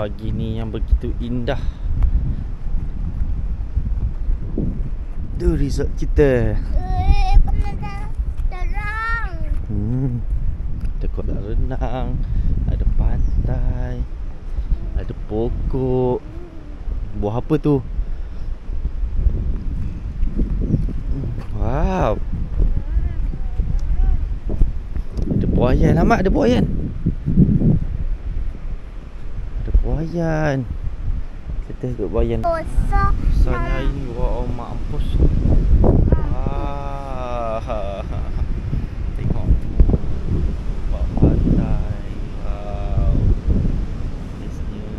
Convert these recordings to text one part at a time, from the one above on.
pagi ni yang begitu indah. Tu resort kita. Terang. Ada kolam renang, ada pantai, ada pokok. Buah apa tu? Wow. Ada buayan, Ahmad, ada buayan. Ada buayan. Kita ikut buayan. Besarnya air ni. Wow, mampus. Tengok. Nampak pantai. Wow. Bestnya.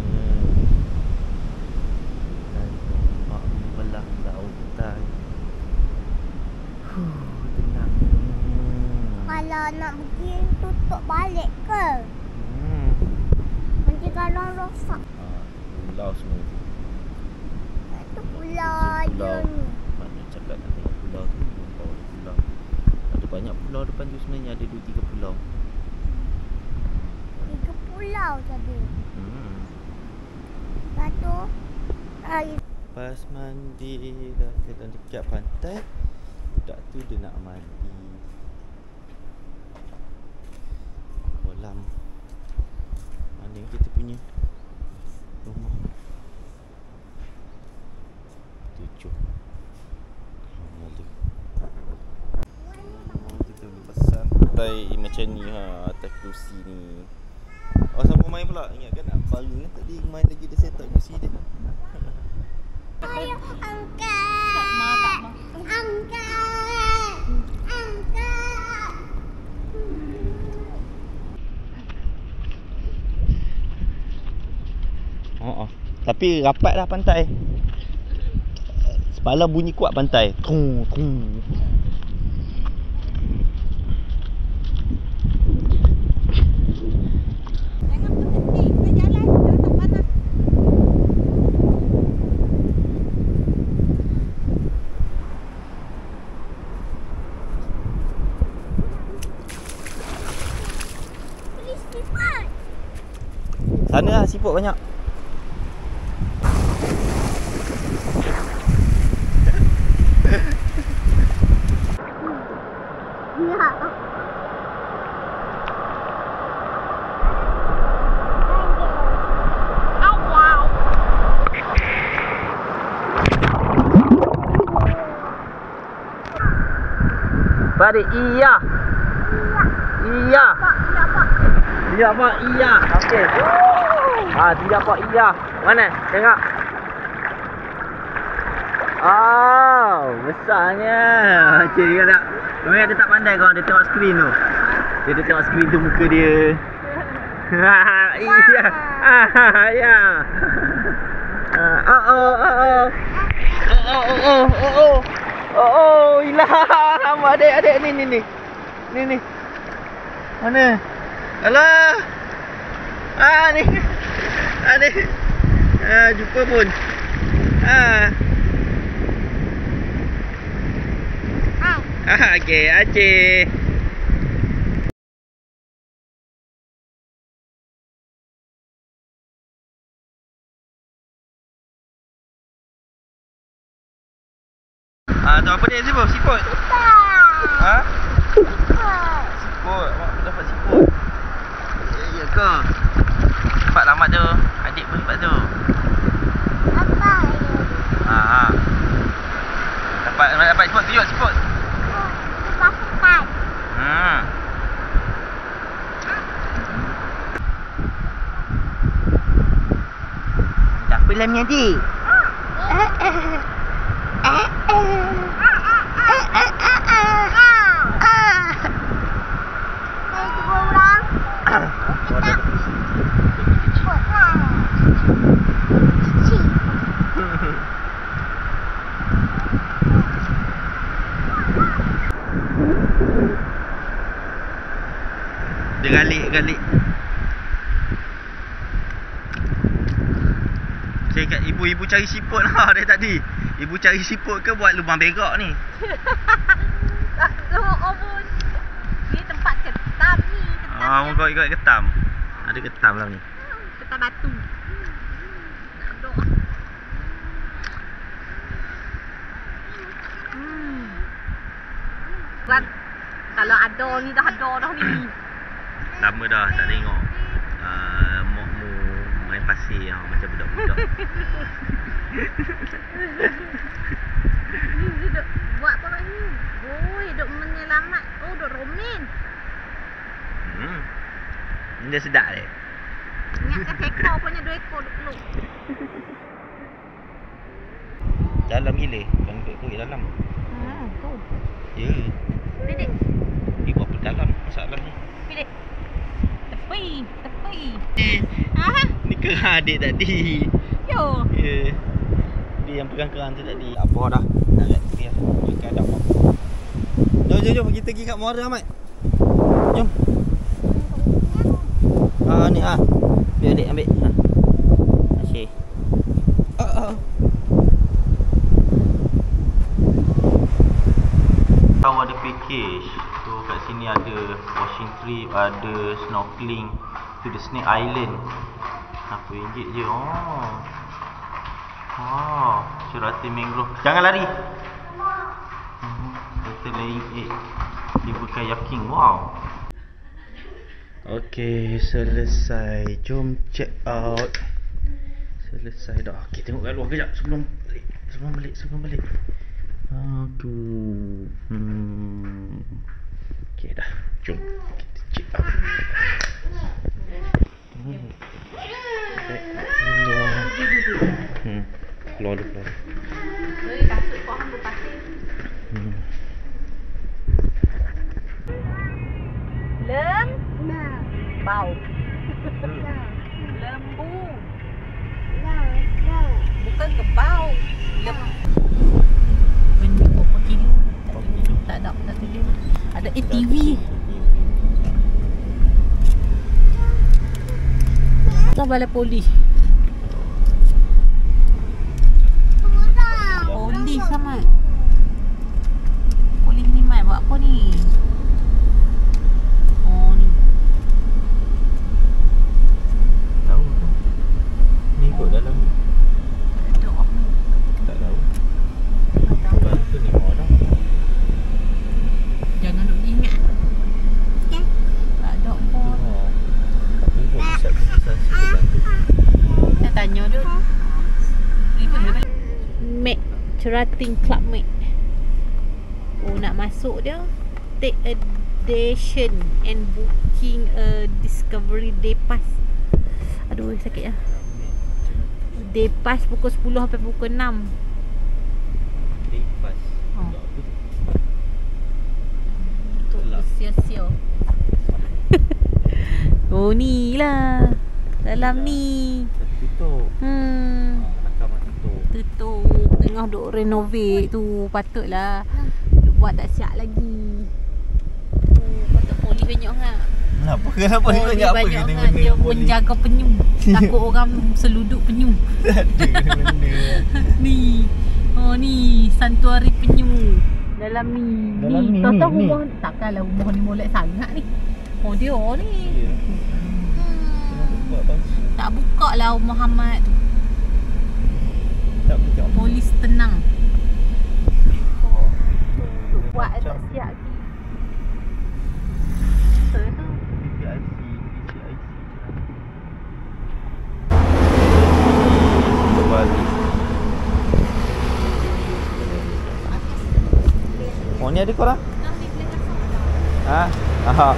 Dan nampak membelah lautan. Tenang. Kalau nak pergi tutup balik ke? Nanti kalau rosak. Pulau semua. Itu pulau je ni. Mana cakap nak tengok pulau tu, nampak pulau. Ada banyak pulau depan tu sebenarnya, ada 2-3 pulau. 3 pulau tadi. Lepas tu air. Pas mandi dah jalan dekat pantai. Budak tu dia nak mandi. Kolam. Mana kita punya rumah? 7. Kita boleh pasang pantai macam ni atas kerusi ni. Oh, siapa main pula? Ingatkan nak baru kan tadi main lagi dia set up kerusi dia. Ayo angkat. Tak mau. Angkat. Tapi rapat dah pantai. Semalam bunyi kuat pantai. Tung tung. Jangan berhenti, kita jalan, kita tak panas. Beli siput. Sana lah siput banyak. Balik iya. Iya. Iya pak, iya. Okey. Tidak pak, iya. Mana? Tengok. Besarnya. Cik dia tak. Memang dia tak pandai kawan, dia tengok skrin tu. Dia tengok skrin tu muka dia. Iya. Ya. Hilang. Adik ni. Mana? Alah. Ni. Adik. Jumpa pun. Okey, Aceh. Tu apa dia siput? Siput. Siput. Mak dapat siput. Ya ke? Nampak lamat tu. Adik pun nampak tu. Apa ya? Dapat siput, tunjuk siput. Pasukan. Tak apa lah Miadi. Dia galik. Saya kat ibu cari siput lah dari tadi. Ibu cari siput ke buat lubang berak ni? Tak tahu pun. Ni tempat ketam ni. Kau ikut ketam. Ada ketam lah ni. Ketam batu. ada ni, dah ada dah ni. Lama dah tak tengok Mokmu main pasir macam budak-budak. Ni duk buat apa ni? Oi, duk menyelamat. Oh, duk romen. Dia sedap deh. Ingatkan ekor punya 2 ekor duk peluk. Dalam gila. Kan duduk tu dalam. Tu. Ya. Pedek. Dia buat apa dalam masalahnya. Pedek. Tepi. Ni kerang adik tadi. Yo. Ya. Dia yang pegang kerang tu tadi. Apa dah. Nak kat sini lah. Makan ada apa. Jom. Kita pergi kat Muara Ahmad. Jom. Ni biar adik ambil. Asyik. Tahu ada package. Tu kat sini ada washing trip, ada snorkeling. Tu the Snake Island. RM1 je. Cerati mangrove. Jangan lari. Kita laying egg. River kayaking. Wow. Okey, selesai. Jom check out. Selesai dah. Okey, tengok kat luar kejap sebelum balik. Aduh. Okey dah. Jom kita check out. Keluar dulu. Takut kau hang berpasir. Bau. Lembu. Bukan kebau. Benda berapa kilo? Tak ada tulis. Ada ATV. Tak balai polis. Polis sama. Polis ni mai buat apa ni? Oh ni. Tahu tu. Ni kot dalam ni. Ada apa ni? Tak tahu. Lepas tu ni orang. Jangan duk ingat. Tak ada apa. Tapi kau bisa sebelah tu. Saya tanya dia. Make Cerating Club Mate. Oh, nak masuk dia, take a donation and booking a discovery day pass. Aduh, sakit lah. Day pass pukul 10 sampai pukul 6. Day pass. Untuk sia-sia. Oh, ni lah. Dalam ni. Tutup. Tutup. Tengah duk renovate tu. Patutlah duk buat tak siap lagi. Patut polis banyak kan. Kenapa kau banyak apa banyak kena kan. Dia menjaga penyu. Takut orang seluduk penyu. Ni. Oh ni santuari penyu. Dalam ni. Tahu rumah takkanlah rumah ni molek sangat ni. Oh dia ni. Tak buka lah Muhammad tu. Tak buka. Polis tenang. Buat tak siap lagi. Betul tu. Bali. Oh ni ada korang? Ha? Aha.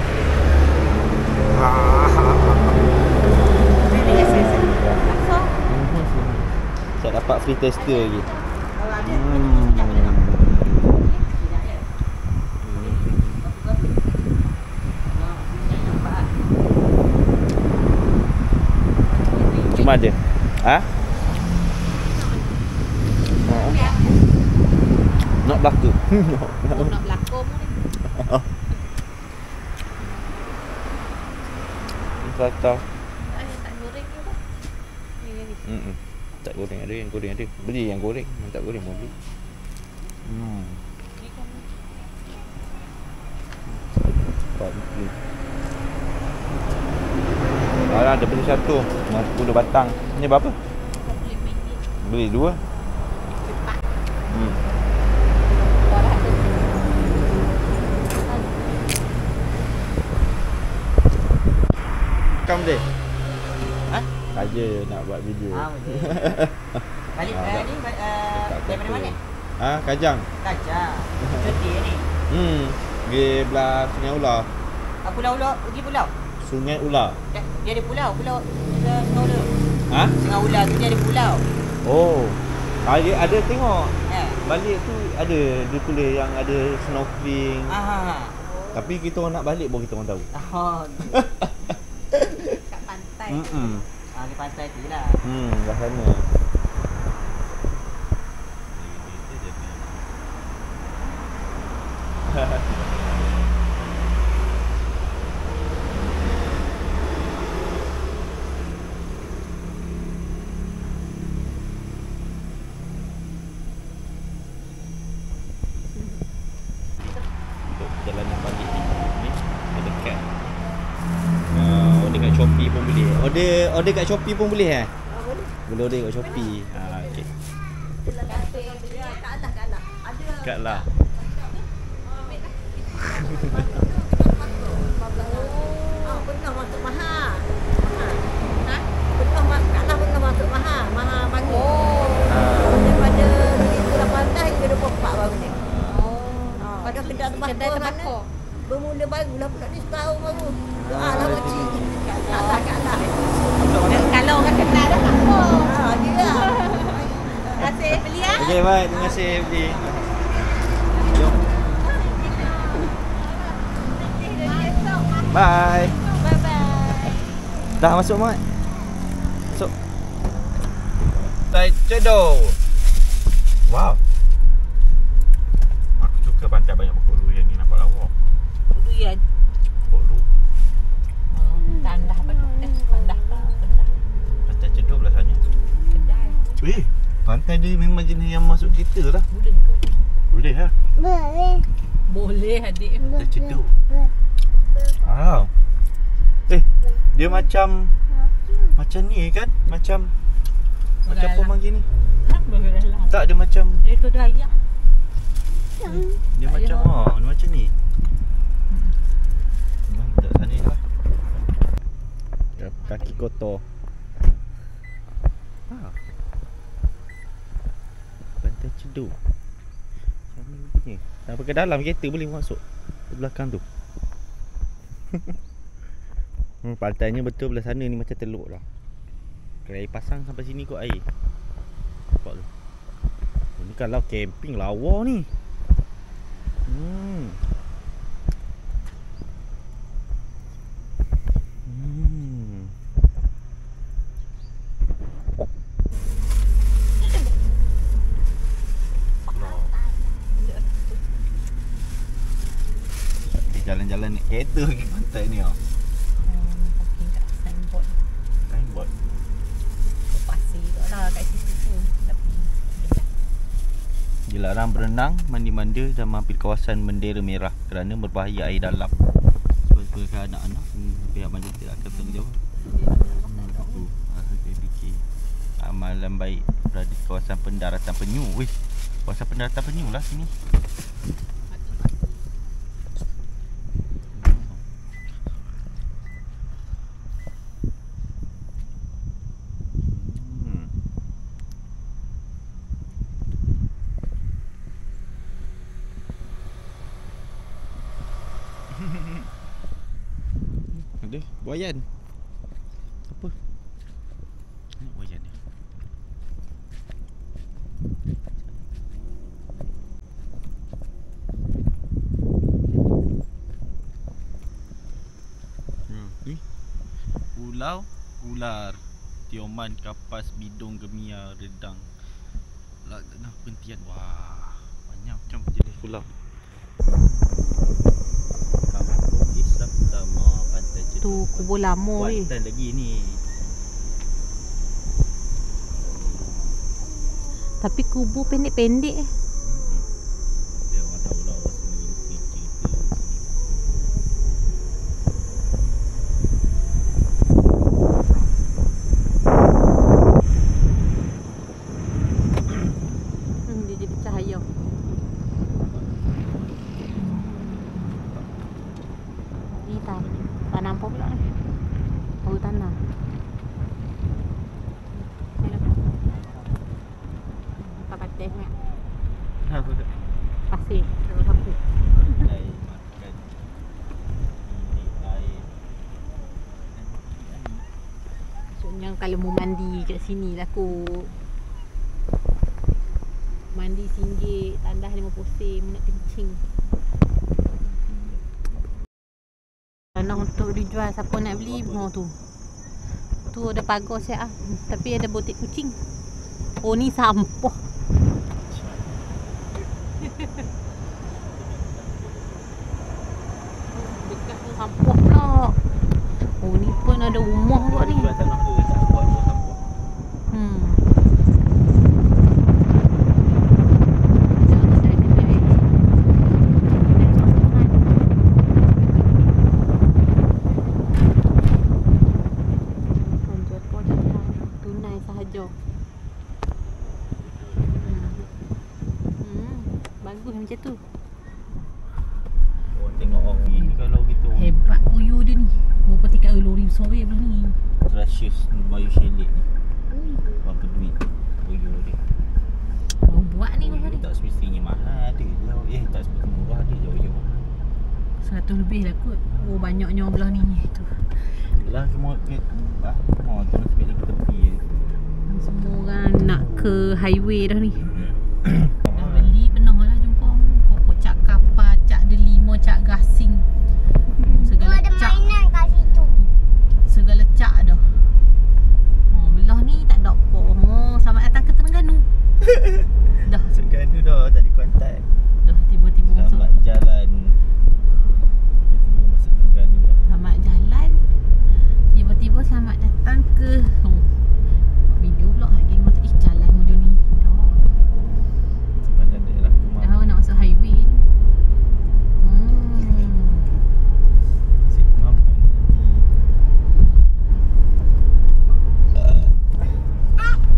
Saya dapat free tester lagi. Cuma ada. Ha? Nak berlaku. Nak berlakon pun. Prata. Tak goreng ke apa? Ni. Tak goreng ada, yang goreng ada. Beli yang goreng, yang tak goreng mau beli. Ada beli satu, 10 batang. Ni berapa? Beli 2. rekam deh. Ha? Saja nak buat video. Boleh. Balik Ah, ni daripada mana? Kajang. Kacang. Cuti ni. Pergi belah Sungai Ular. Pulau-pulau pergi pulau. Sungai Ular. Dia ada pulau Sungai Ular. Sungai Ular tu dia ada pulau. Oh. Ada tengok. Balik tu ada dia tulis yang ada snorkeling. Tapi kita orang nak balik baru kita orang tahu. Kat pantai. Di pantai tu lah. Dah sana. Jalanan balik ni ada kat order kat Shopee pun boleh. Order kat Shopee pun boleh boleh order kat Shopee. Okey. Kat lah. Pernah masuk Maha. Pernah masuk Maha. Maha pagi. Daripada 2018 ke 24 baru ni. Pada kedai tembakau bermula barulah pula ni setahun baru. Doa lah makcik. Kat lah. Kalau orang kenal dah tak apa. Dia lah. Terima kasih beli ya. Okey, baik. Terima kasih beli. Jom. Bye. Bye-bye. Dah masuk Mat. Masuk. Tai Cedok. Wow. Aku suka pantai banyak pokok durian ni, nampak lawa. Durian. Pokok lu. Tandah apa tu? Tandah. Pantai Cedok belah sana. Kedai. Pantai dia memang jenis yang masuk kereta lah. Boleh ke? Boleh lah. Boleh adik. Pantai Cedok. Wow. Dia macam ni kan? Macam apa panggil ni? Tak, dia macam Itu dah ayak. dia macam dia macam ni. Tak sana lah. Kaki kotor. Pantai Cedok. Macam ni punya. Dah pergi dalam kereta boleh masuk. Di belakang tu. Pantainya betul belah sana ni macam teluk lah. Kalau air pasang sampai sini kot air. Nampak tu. Ni kalau camping lawa ni. Jalan-jalan naik kereta ke pantai ni Signboard. Pasir tu lah kat situ tu. Dilarang berenang, mandi-manda dan mampir kawasan bendera merah kerana berbahaya air dalam. Sebab anak-anak pihak majlis tidak akan bertanggungjawab. Amalan baik berada di kawasan pendaratan penyu. Kawasan pendaratan penyu lah sini. Ada buayan. Apa? Ni buayan ni. Ni pulau ular, tioman, kapas, bidung, gemia, redang. Nah, pentian. Wah, banyak macam jenis pulau. Kampung Islam Lama Pantai Cedok. Tu kubur lama ni. Kuantan lagi ni. Tapi kubur pendek-pendek Dia orang tahu lah sini cerita sini. Dia jadi cahaya. Ni tak nampak pula ni. Oh kalau mau mandi kat sini lah kot. Mandi RM1, tandas 50 sen, nak kencing. Tanah untuk dijual, siapa nak beli tu. Tu ada pagar siap ah. Tapi ada botik kucing. Oh ni sampah. Dekat tu sampah pula. Oh ni pun ada rumah kot ni. Tanah tu tak buat sampah. Bagus macam tu. Oh, tengok orang ni kalau gitu. Hebat uyu dia ni. Berapa tiket lori besar belah ni. Trasius Bayu Shelik ni. Berapa duit uyu dia? Mau buat ni kau ni. Tak semestinya mahal dia. Tak semestinya murah dia je uyu. 100 lebih lah kot. Oh banyaknya belah ni tu. Lah semua tu nasib lagi tepi je. Semua orang nak ke highway dah ni. Dah beli penuh lah jumpa. Kok cak kapal, cak delima, cak gasing. Segala ada cak. mainan kat situ. Segala cak dah. Oh belah ni tak ada apa. Oh selamat datang ke Terengganu. Dah. Terengganu dah tak ada Kuantan. Dah tiba-tiba masuk. Selamat jalan. Tiba-tiba masuk Terengganu dah. Selamat jalan. Tiba-tiba selamat datang ke video vlog lagi. Mata jalan muda ni. Sepanjang daerah Kemang. Dah nak masuk highway. Asyik makan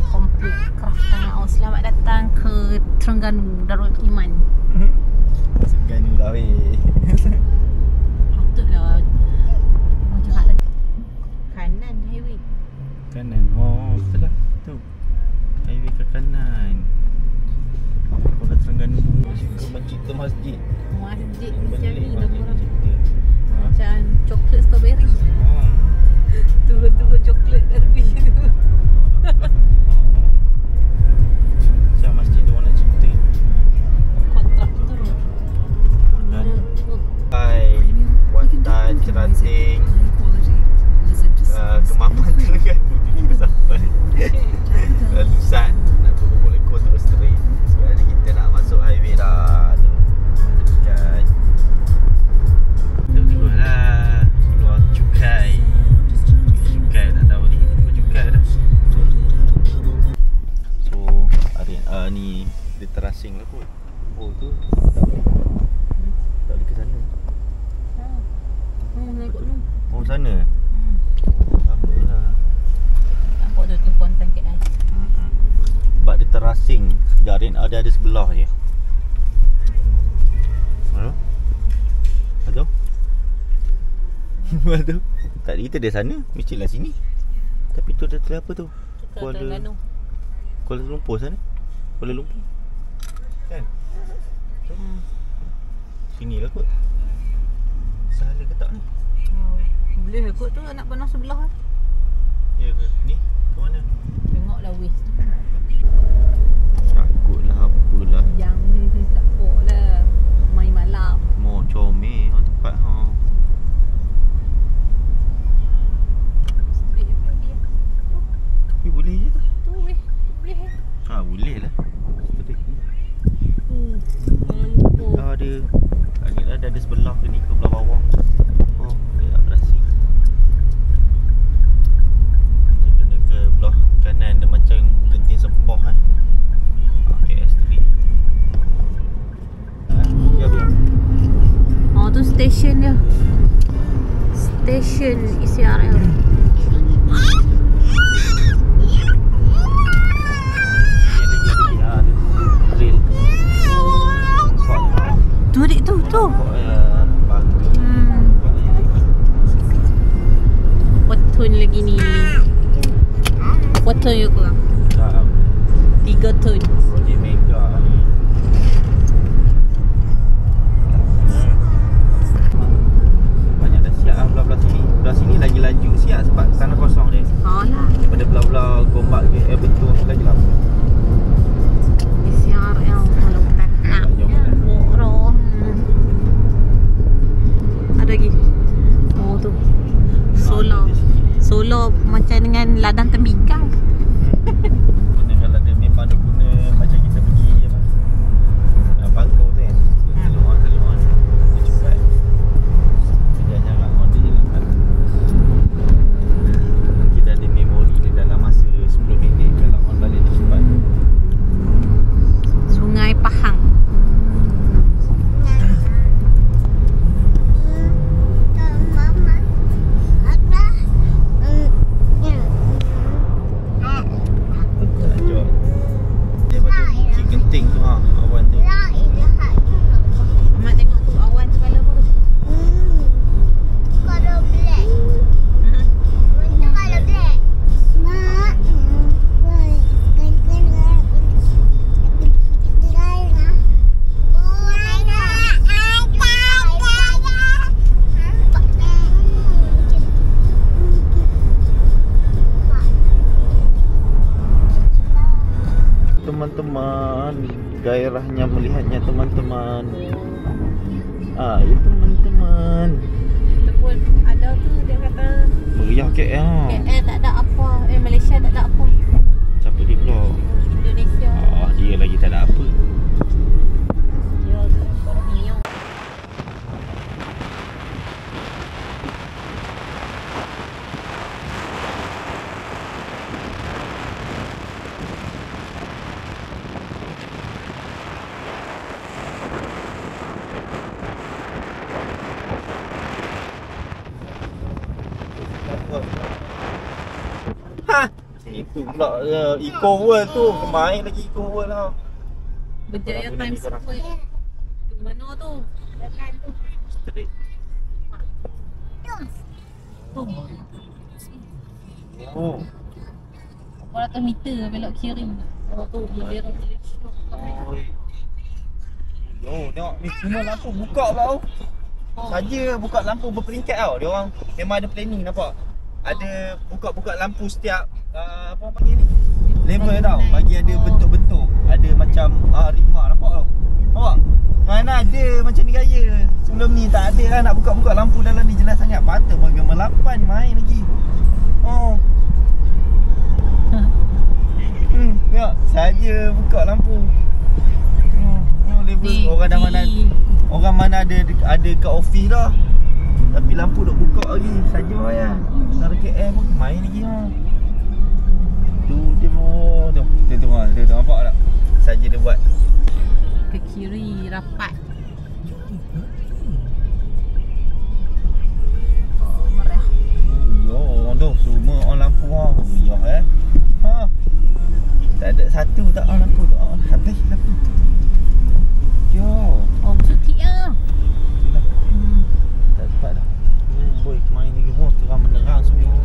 Complete craft tanah aus. Selamat datang ke Terengganu Darul Iman. Terengganu lah weh. Patutlah. Mau cakap lagi. Kanan highway. Kanan. Oh, betul lah. Tu. Highway ke kanan. Kalau Terengganu dulu cuma cerita masjid. Masjid macam Balik ni dah masjid korang. cerita. Macam coklat strawberry. Oh. Turun-turun coklat kat tepi tu. Macam masjid tu orang nak cerita. Kontraktor. Terengganu. Hai, Kuantan, Ceranting, Kemaman Terengganu tiba sampai. Lalu Sat nak berbobol ekor terus straight. Sebenarnya kita nak masuk highway dah. Tu. Dekat. Kita keluar lah. Keluar Cukai. Cukai tak tahu ni. Keluar Cukai dah. So, ni dia terasing lah kot. Oh tu tak boleh. Tak boleh ke sana. Nak ikut lu. Oh sana. Oh sama lah. Nampak tu konten KL. Sebab dia terasing. Jarin ada sebelah je. Halo? Halo? Halo? Tadi kita dari sana, mestilah sini. Tapi tu ada apa tu? Terengganu. Kuala Lumpur sana. Kuala Lumpur. Kan? Sini lah kot. Salah ke tak ni? Boleh kot tu nak pernah sebelah lah. Ya ke? Ni? Ke mana? Tengoklah weh. Takutlah apalah. Yang ni tak apa lah. Main malam. Mau comel tempat ha. Straight je dia. Tapi boleh je tu. Tu weh. Boleh eh. Ha boleh lah. Straight ni. Ada. Ada sebelah ke ni ke belah bawah. Oh, dia tak berasing. Dia kena ke belah kanan dia macam genting Sepah kan. KS Street. Ya biar. Oh tu stesen dia. Stesen ICRL. Tu dik tu. What tone lagi ni? What tone you korang? 3 tone. Projek Mega ni. Banyak dah siap lah belah sini. Belah sini lagi laju siap sebab tanah kosong dia. Alah. Daripada belah-belah gombak ke betul lagi lama. Siar yang kalau tak borong. Ada lagi. Oh tu. Solar macam dengan ladang tembikar. Guna kalau dia memang dia guna macam kita pergi apa? Bangkok tu kan. Saluan dia cepat. Dia jangan on dia je lah kan. Kita ada memori dia dalam masa 10 minit. Kalau on balik dia cepat. Sungai Pahang. Teman-teman, gairahnya melihatnya teman-teman. Ya teman-teman. Itu pun ada tu dia kata meriah KL. KL tak ada apa. Malaysia tak ada apa. Siapa dia pula? Indonesia. Dia lagi tak ada apa. Dia Borneo. Itu pula Eco World tu. Main lagi Eco World lah. Berjaya Times Square. Tu mana tu? Dekat tu. Straight. Oh. 400 meter belok kiri. Oh tu bendera Malaysia. Tengok ni semua lampu buka tau. Saja buka lampu berperingkat tau. Dia orang memang ada planning nampak. Ada buka-buka lampu setiap apa panggil ni? Level tau. Bagi ada bentuk-bentuk. Ada macam rima nampak tau. Nampak? Mana ada macam ni gaya. Sebelum ni tak ada lah nak buka-buka lampu dalam ni jelas sangat. Patut bagi 8 main lagi. Tengok saja buka lampu. Level orang dah mana orang mana ada kat office dah. Tapi lampu duk buka lagi. Saja ya. Dari KL pun main lagi tu dia mau tu. Dia nampak tak? Saja dia buat. Ke kiri rapat. Merah. Orang tu semua on lampu tak ada satu tak on lampu tu. Habis lampu. Cuti tak dapat dah. Boy main lagi terang menerang semua.